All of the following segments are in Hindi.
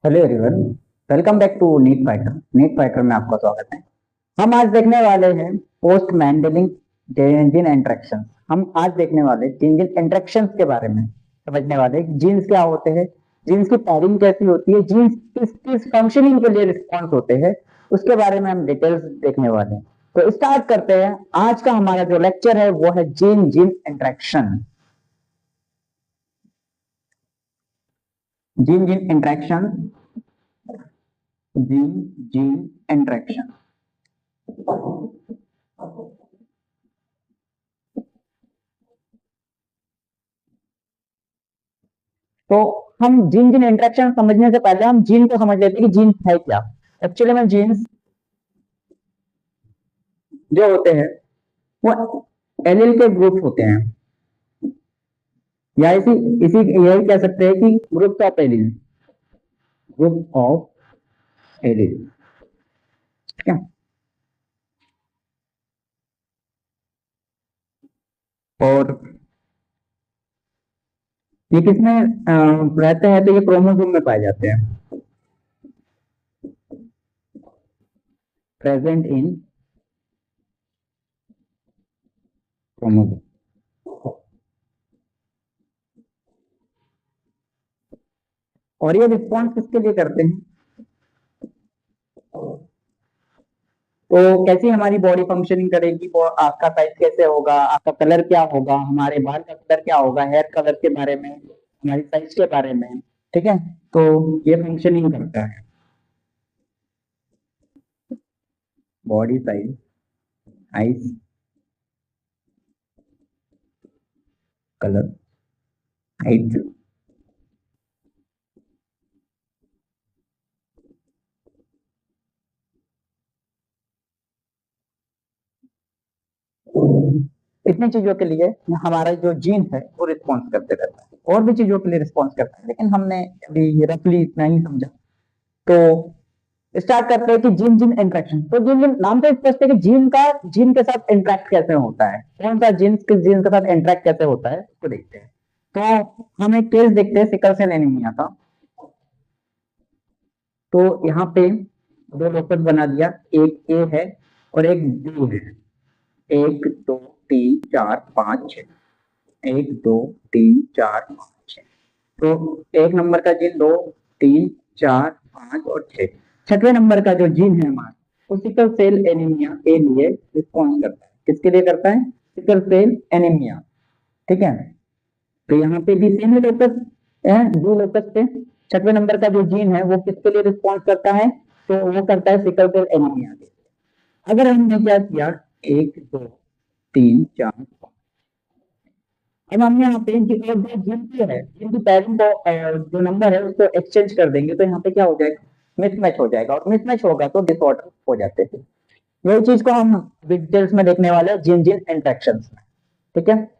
Hello everyone, welcome back to NEET fighter. NEET fighter में आपका स्वागत है। हम आज देखने वाले हैं पोस्ट मैंडलिंग जीन इंटरेक्शन। हम आज देखने वाले जीन जीन इंटरेक्शंस के बारे में समझने वाले। जीन्स क्या होते हैं, जीन्स की पैरिंग कैसी होती है, जीन्स किस किस फंक्शनिंग के लिए रिस्पॉन्स होते हैं, उसके बारे में हम डिटेल्स देखने वाले हैं। तो स्टार्ट करते हैं। आज का हमारा जो लेक्चर है वो है gene gene interaction. Gene gene interaction, gene gene interaction. तो हम जीन जीन इंटरेक्शन समझने से पहले हम जीन को समझ लेते हैं कि जीन है क्या। एक्चुअली में जीन्स जो होते हैं वो एलील के ग्रुप होते हैं, या इसी इसी यही कह सकते हैं कि group of allele, group of allele. ठीक है। और ये किसमें रहते हैं, तो ये क्रोमोसोम में पाए जाते हैं, प्रेजेंट इन क्रोमोसोम। और ये रिस्पॉन्स किसके लिए करते हैं, तो कैसी हमारी बॉडी फंक्शनिंग करेगी, वो आपका साइज कैसे होगा, आपका कलर क्या होगा, हमारे बाल का कलर क्या होगा, हेयर कलर के बारे में, हमारी साइज के बारे में। ठीक है। तो ये फंक्शनिंग करता है body size, size, colour, height. इतनी चीजों के लिए हमारा जो जीन है वो रिस्पॉन्स करते रहता है, और भी चीजों के लिए रिस्पॉन्स करता है, लेकिन हमने अभी रफली इतना ही समझा। तो स्टार्ट करते हैं कि जीन जीन इंटरेक्शन। तो जीन जीन नाम से स्पष्ट है कि जीन का जीन के साथ इंटरेक्ट कैसे होता है, कौन सा जीन किस जीन के साथ इंटरेक्ट कैसे होता है उसको देखते हैं। तो हम एक केस देखते हैं सिकल सेल एनीमिया का। तो यहाँ पे दो लोकस बना दिया, एक ए है और एक बी है। एक दो तीन चार पाँच छः, एक दो तीन चार पाँच छः। तो एक नंबर का जीन, दो, तीन, चार, पाँच और छः। छठवें नंबर का जो जीन है हमारा, वो सिकल सेल एनीमिया के लिए रिस्पॉन्स करता है। किसके लिए करता है? Sickle cell anemia. ठीक है। तो यहाँ पे भी सेम लोकस है, दो लोकस पे छठवें नंबर का जो जीन है वो किसके लिए रिस्पॉन्स करता है, तो वो करता है सिकल सेल एनीमिया के। अगर हमने क्या किया, एक दो तीन चार पाँच, अब हम यहाँ पे जो जिनकी है, जिनकी पैरिंग को जो नंबर है उसको एक्सचेंज कर देंगे, तो यहाँ पे क्या हो जाएगा, मिसमैच हो जाएगा, और मिसमैच होगा तो डिसऑर्डर हो जाते हैं। यही चीज को हम डिटेल्स में देखने वाले हैं जीन जीन इंटरेक्शन में। ठीक है।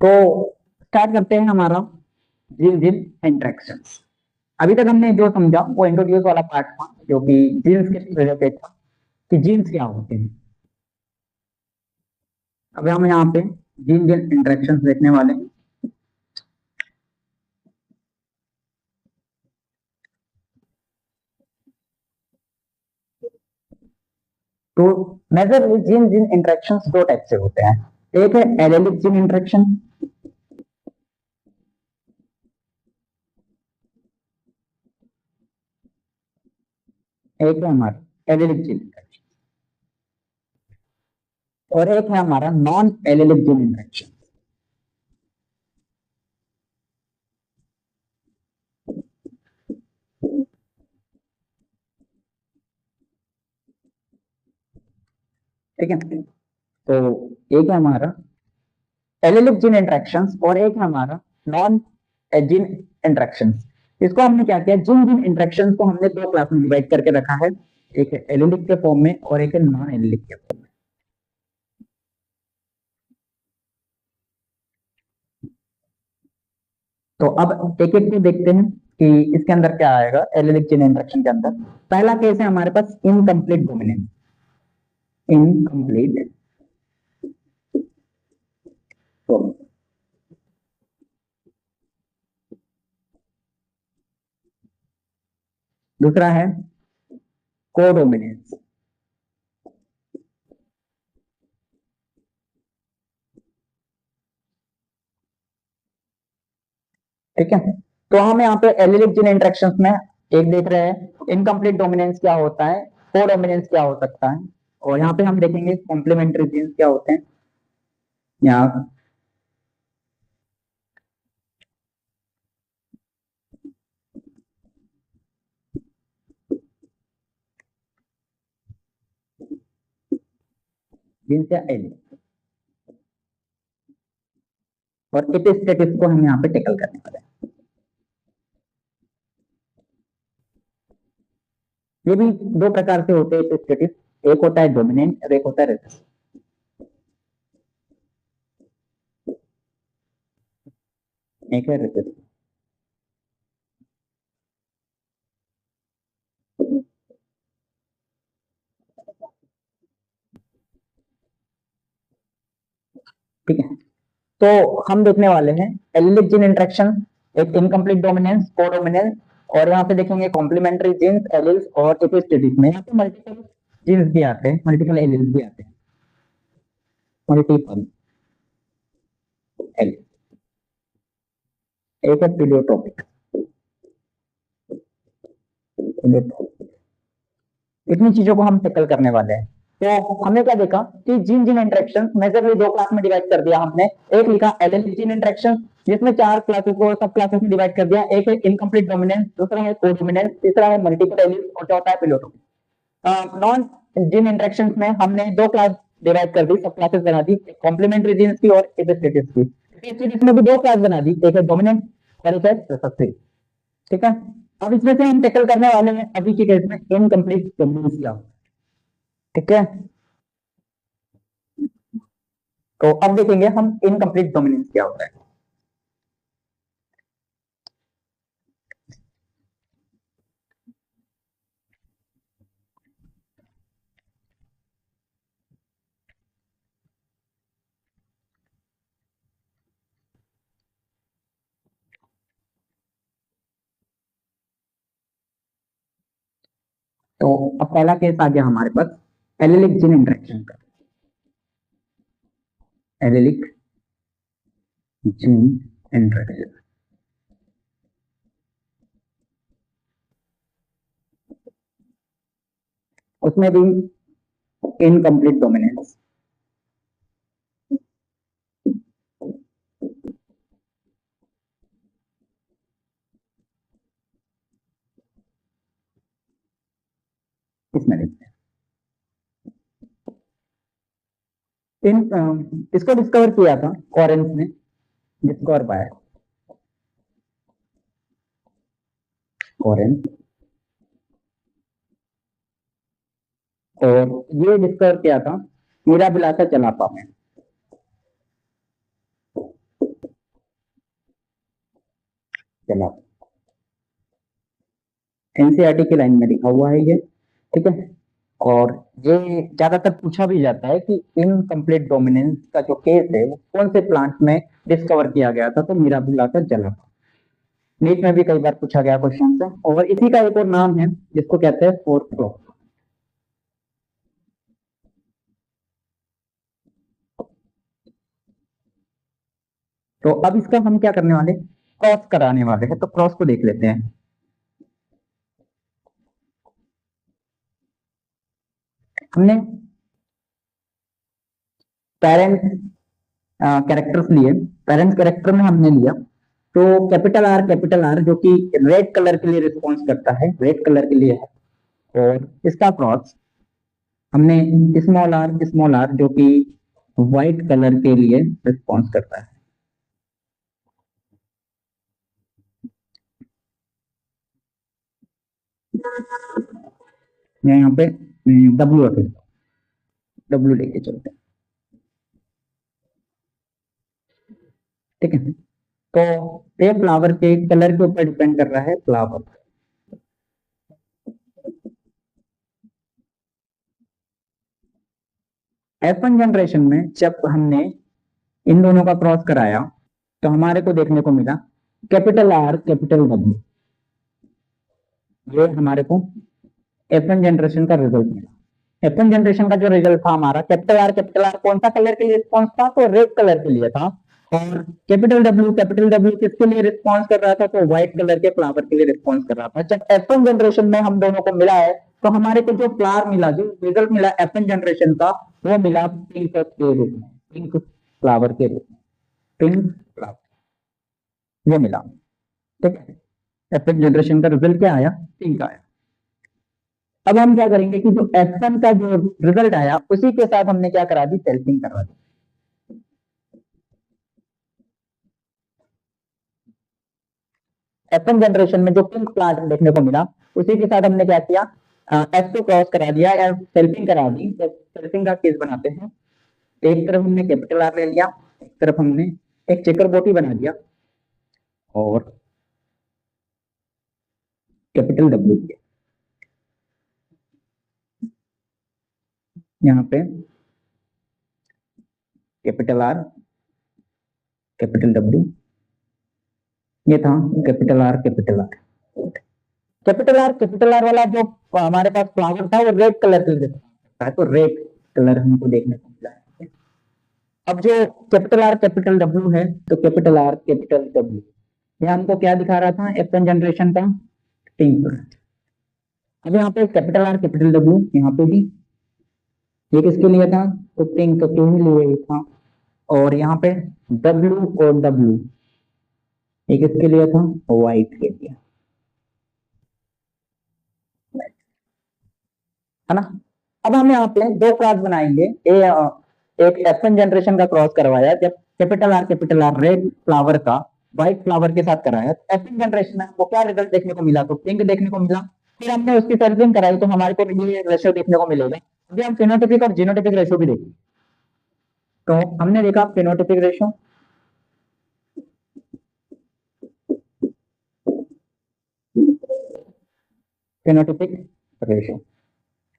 तो स्टार्ट करते हैं हमारा जीन जीन इंटरेक्शन। अभी तक हमने जो समझा वो इंट्रोड्यूस वाला पार्ट था, जो कि जीन्स के रिलेटेड था कि जीन्स क्या होते हैं। अब हम यहाँ पे जीन जीन इंटरेक्शन देखने वाले हैं। तो मेजर जीन जीन इंटरेक्शन दो टाइप से होते हैं। एक है एलेलिक जीन इंटरेक्शन, एक है हमारा एलेलिक जीन इंटरेक्शन, और एक है हमारा नॉन एलेलिक जीन इंटरेक्शन। ठीक है। तो एक है हमारा एलेलिक जीन इंटरेक्शन और एक है हमारा नॉन जीन इंटरेक्शन। इसको हमने क्या किया, जीन जीन इंटरेक्शन को हमने दो क्लास में डिवाइड करके रखा है, एक है एलेलिक के फॉर्म में और एक है नॉन एलेलिक के फॉर्म में। तो अब एक एक को देखते हैं कि इसके अंदर क्या आएगा एलिलिक चेन इंटरेक्शन के अंदर। पहला केस है हमारे पास इनकम्प्लीट डोमिनेंस, इनकम्प्लीट डोमिनेंस। दूसरा है कोडोमिनेंस। ठीक है, तो हम यहाँ पे एलिलिक जीन इंटरेक्शंस में एक देख रहे हैं इनकम्प्लीट डोमिनेंस क्या होता है, कोडोमिनेंस क्या हो सकता है, और यहाँ पे हम देखेंगे कॉम्प्लीमेंट्री जीन्स क्या होते हैं। यहाँ जीन्स या एलिलिक और एपिस्टेटिस को हम यहाँ पे टेकल करने वाले हैं। ये भी दो प्रकार से होते हैं एपिस्टेटिस, एक होता है डोमिनेंट और एक होता है रेसिस्टेंट। एक है रेसिस्टेंट। ठीक है, तो हम देखने वाले हैं एलिलिक जीन इंटरेक्शन, एक इनकम्प्लीट डोमिनेंस, कोडोमिनेंस, और यहाँ पे देखेंगे कॉम्प्लीमेंट्री जीन्स, एलिल्स और एपिस्टेटिस में यहाँ पे मल्टीपल जीन्स भी आते हैं, मल्टीपल एलिल्स भी आते हैं, मल्टीपल एलिल्स। एक है पीलियोट्रोपिक, इतनी चीजों को हम टैकल करने वाले हैं। तो हमने क्या देखा कि जीन जीन इंटरेक्शन मेजरली दो क्लास में डिवाइड कर दिया हमने। एक लिखा एलिलिक जीन इंटरेक्शन जिसमें चार क्लासेस को सब क्लासेस में डिवाइड कर दिया। एक है इनकम्प्लीट डोमिनेंस, दूसरा है कोडोमिनेंस, तीसरा है मल्टीपल एलिल्स और चौथा है पिलोट्रोपिक। नॉन जीन इंटरेक्शंस में हमने दो क्लास डिवाइड कर दी, सब क्लासेस बना दी, कॉम्प्लीमेंट्री जीन्स की और एपिस्टेटिस की। एपिस्टेटिस में भी दो क्लास बना दी, एक है डोमिनेंट और एक है रिसेसिव। ठीक है, अब इसमें से हम टैकल करने वाले हैं अभी के केस में इनकम्प्लीट डोमिनेंस। ठीक है, तो अब देखेंगे हम इनकम्प्लीट डोमिनेंस क्या होता है। तो अब पहला केस आ गया हमारे पास एलिलिक जीन इंटरेक्शन का। एलिलिक जीन इंटरेक्शन, उसमें भी इनकम्प्लीट डोमिनेंस। इसमें देखते हैं इसको डिस्कवर किया था कॉरेंस ने, डिस्कवर पाया कॉरेंस, और ये डिस्कवर किया था मीरा बिलासा जलापा में। जलापा एनसीईआरटी की लाइन में लिखा हुआ है ये। ठीक है, और ये ज्यादातर पूछा भी जाता है कि इनकम्प्लीट डोमिनेंस का जो केस है वो कौन से प्लांट में डिस्कवर किया गया था, तो मीराबिला का जलापा। नीट में भी कई बार पूछा गया क्वेश्चन से, और इसी का एक और नाम है जिसको कहते हैं फोर्थ क्रॉप। तो अब इसका हम क्या करने वाले, क्रॉस कराने वाले हैं, तो क्रॉस को देख लेते हैं। हमने पेरेंट कैरेक्टर्स लिए, पेरेंट कैरेक्टर में हमने लिया तो कैपिटल आर जो कि रेड कलर के लिए रिस्पॉन्स करता है, रेड कलर के लिए है, और इसका क्रॉस हमने स्मॉल आर जो कि व्हाइट कलर के लिए रिस्पॉन्स करता है। मैं यहाँ पे डब्ल्यू रख लेता हूँ, डब्ल्यू लेके चलते हैं। ठीक है, तो ये फ्लावर के कलर के ऊपर डिपेंड कर रहा है फ्लावर। F1 जनरेशन में जब हमने इन दोनों का क्रॉस कराया तो हमारे को देखने को मिला कैपिटल आर कैपिटल डब्ल्यू। ये हमारे को F1 जनरेशन का रिजल्ट मिला। F1 जनरेशन का जो रिजल्ट था हमारा, कैपिटल आर कौन सा कलर के लिए रिस्पॉन्स था? तो रेड कलर के लिए था। और कैपिटल डब्ल्यू किसके लिए रिस्पॉन्स कर रहा था? तो व्हाइट कलर के फ्लावर के लिए रिस्पॉन्स कर रहा था। जब F1 जनरेशन में हम दोनों को मिला है तो हमारे को जो फ्लावर मिला, जो रिजल्ट मिला F1 जनरेशन का, वो मिला पिंक के रूप में, पिंक फ्लावर के रूप में, पिंक फ्लावर ये मिला। ठीक है, F1 जनरेशन का रिजल्ट क्या आया? पिंक आया। अब हम क्या करेंगे कि जो F1 का जो रिजल्ट आया उसी के साथ हमने क्या करा दी? सेल्फिंग करवा दी। F1 जनरेशन में जो पिंक प्लांट देखने को मिला उसी के साथ हमने क्या किया? एफ को क्रॉस करा दिया या सेल्फिंग करा दी। जब सेल्फिंग का केस बनाते हैं एक तरफ हमने कैपिटल आर ले लिया, एक तरफ हमने एक चेकर बोटी बना दिया और कैपिटल डब्ल्यू किया। यहाँ पे कैपिटल आर कैपिटल डब्ल्यू, ये था कैपिटल आर वाला जो हमारे पास फ्लावर था वो रेड कलर के लिए था, तो रेड कलर हमको देखने को मिला है। अब जो कैपिटल आर कैपिटल डब्ल्यू है, तो कैपिटल आर कैपिटल डब्ल्यू ये हमको क्या दिखा रहा था? F1 जनरेशन का पिंक। अब यहाँ पे कैपिटल आर कैपिटल डब्ल्यू, यहाँ पे भी ये किसके लिए था? तो पिंक के लिए था। और यहाँ पे डब्ल्यू और डब्ल्यू ये किसके लिए था? व्हाइट के लिए, है ना। अब हम यहाँ पे दो क्रॉस बनाएंगे। एक F1 जनरेशन का क्रॉस करवाया जब कैपिटल आर रेड फ्लावर का व्हाइट फ्लावर के साथ कराया, तो F1 जनरेशन में हमको क्या रिजल्ट देखने को मिला? तो पिंक देखने को मिला। फिर हमने उसकी सेल्फिंग कराई तो हमारे को ये रेशियो देखने को मिलेगा। अभी हम फिनोटिपिक और जीनोटिपिक रेशियो भी देखेंगे। तो हमने देखा फिनोटिपिक रेशियो, फिनोटिपिक रेशियो।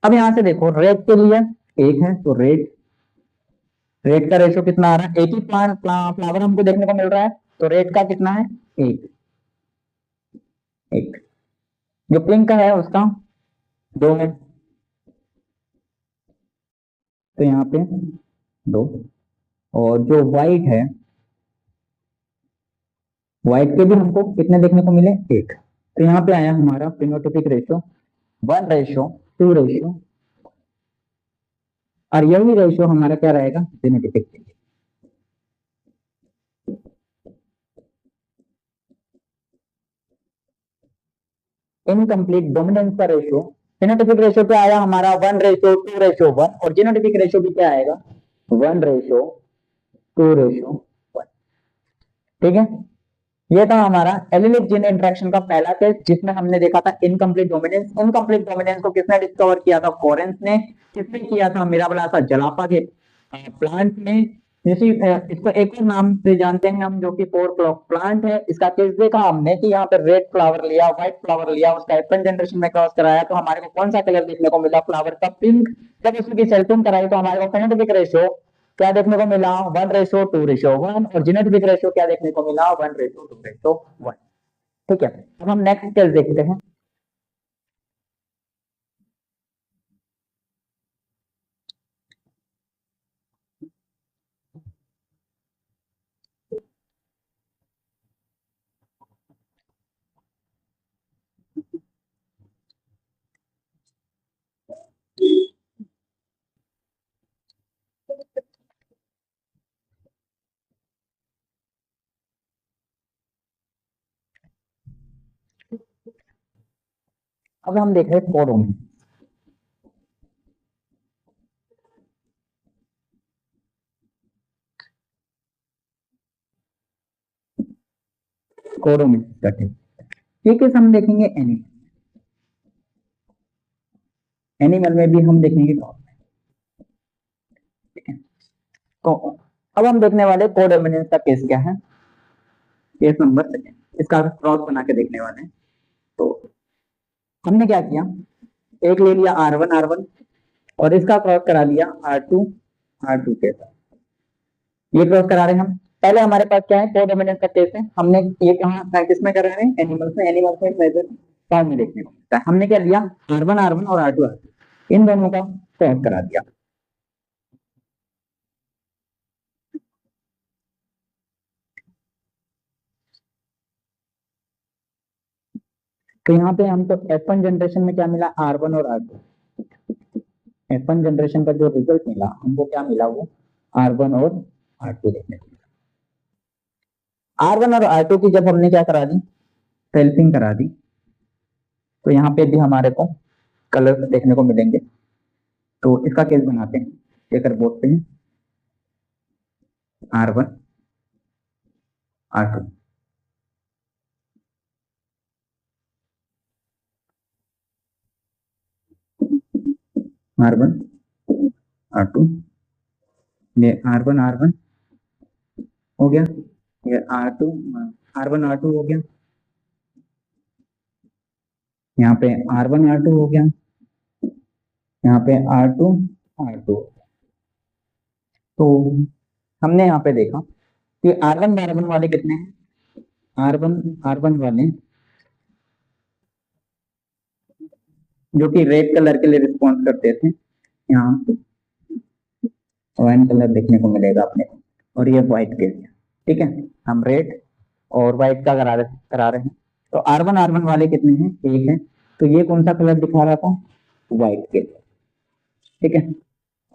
अब यहाँ से देखो रेड के लिए एक है, तो रेड का रेशियो कितना आ रहा है? एक ही फ्लावर हमको देखने को मिल रहा है, तो रेड का कितना है? एक। एक जो पिंक का है उसका दो है, तो यहाँ पे दो। और जो व्हाइट है, व्हाइट के भी हमको कितने देखने को मिले? एक। तो यहाँ पे आया हमारा फिनोटिपिक रेशियो 1:2:, और यही रेशियो हमारा क्या रहेगा? जीनोटिपिक। इनकम्प्लीट डोमिनेंस का रेशियो, फिनोटिपिक रेशियो क्या आया हमारा? 1:2:1, और जीनोटिपिक रेशियो भी क्या आएगा? 1:2:1। ठीक है, ये था हमारा एलिलिक जीन इंटरेक्शन का पहला केस, जिसमें हमने देखा था इनकम्प्लीट डोमिनेंस। इनकम्प्लीट डोमिनेंस को किसने डिस्कवर किया था? कोरेंस ने। किसने किया था? मिराबलासा जलापा के प्लांट में। इसको एक और नाम से जानते हैं हम, जो कि 4 o'clock प्लांट है। इसका केस देखा हमने कि यहाँ पे रेड फ्लावर लिया, व्हाइट फ्लावर लिया, उसका F1 जनरेशन में क्रॉस कराया तो हमारे को कौन सा कलर देखने को मिला? फ्लावर का पिंक। जब उसकी सेल्फिंग कराई तो हमारे को फेनोटाइपिक रेशियो क्या देखने को मिला? 1:2:1। और जीनोटाइपिक रेशियो क्या देखने को मिला? 1:2:1। ठीक है, अब हम नेक्स्ट केस देखते हैं। अब हम देख रहे हैं कोडोमिन। कोडोमिन का केस, ये केस हम देखेंगे एनिमल। एनिमल में भी हम देखेंगे कोडोमिन। ठीक है, तो अब हम देखने वाले कोडोमिनेंस का केस क्या है। केस नंबर सेकेंड, इसका क्रॉस बना के देखने वाले हैं। तो हमने क्या किया, एक ले लिया R1 और इसका क्रॉस करा लिया R2 के साथ। ये क्रॉस करा रहे हैं हम। पहले हमारे पास क्या है, कोडोमिनेंस का केस है। हमने ये कहाँ प्रैक्टिस में कर रहे हैं, एनिमल्स में मेजर फॉर्म में देखने को मिलता है। हमने क्या लिया, R1 और R2 इन दोनों का क्रॉस करा दिया। तो यहाँ पे हमको F1 जनरेशन में क्या मिला, R1 और R2। F1 जनरेशन का जो रिजल्ट मिला हमको क्या मिला, वो R1 और R2 देखने को मिला। R1 और R2 की जब हमने क्या करा दी, सेल्फिंग करा दी, तो यहाँ पे भी हमारे को कलर देखने को मिलेंगे। तो इसका केस बनाते हैं, चेकर बोर्ड पे हैं R1 R2। R1 R2, ये R1 हो गया, ये R1 R2 हो गया, यहाँ पे R1 R2 हो गया, यहाँ पे R2 तो हमने यहाँ पे देखा कि R1 वाले कितने हैं, R1 वाले जो कि रेड कलर के लिए रिस्पॉन्स करते थे, यहाँ वाइन कलर देखने को मिलेगा अपने को, और ये व्हाइट के लिए। ठीक है, हम रेड और व्हाइट का करा रहे हैं। तो R1 वाले कितने हैं, एक है। तो ये कौन सा कलर दिखा रहा था, व्हाइट के लिए। ठीक है,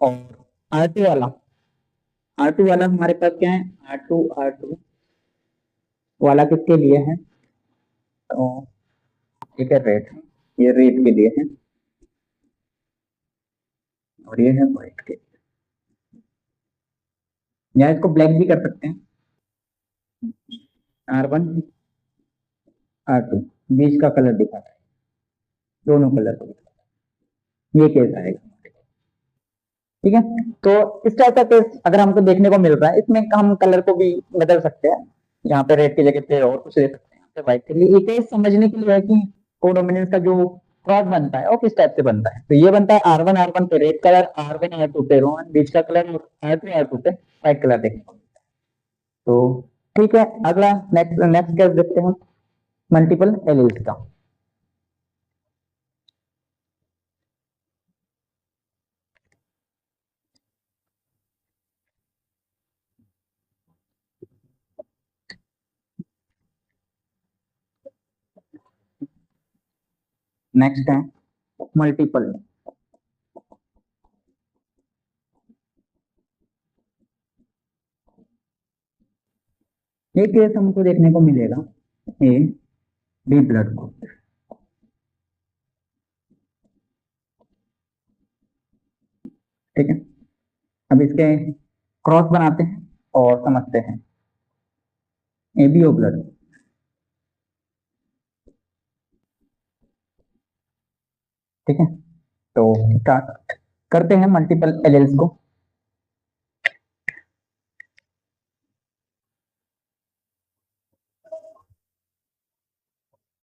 और R2 वाला हमारे पास क्या है, R2 वाला किसके लिए है, तो ठीक है रेड, ये रेड के लिए है और ये है व्हाइट के, या इसको ब्लैक भी कर सकते हैं। R1 R2 बीच का कलर दिखा रहा है, दोनों कलर को दिखा रहा है, ये केस आएगा। ठीक है, तो इस टाइप का केस अगर हमको देखने को मिल रहा है, इसमें हम कलर को भी बदल सकते हैं। यहाँ पे रेड की जगह पे और कुछ दे सकते हैं, यहाँ पे व्हाइट के लिए। ये केस समझने के लिए है कि कोडोमिनेंस का जो क्रॉस बनता है वो किस टाइप से बनता है। तो ये बनता है R1 पे रेड कलर, R1 R2 पे रोहन बीच का कलर, और R2 पे व्हाइट कलर देखने को मिलता है। तो ठीक है, अगला नेक्स्ट नेक्स्ट केस देखते हैं, मल्टीपल एलील्स का। नेक्स्ट है मल्टीपल। ये केस हमको देखने को मिलेगा ए बी ब्लड ग्रुप। ठीक है, अब इसके क्रॉस बनाते हैं और समझते हैं। ए बी ओ ब्लड, ठीक है, तो स्टार्ट करते हैं मल्टीपल एलील्स को।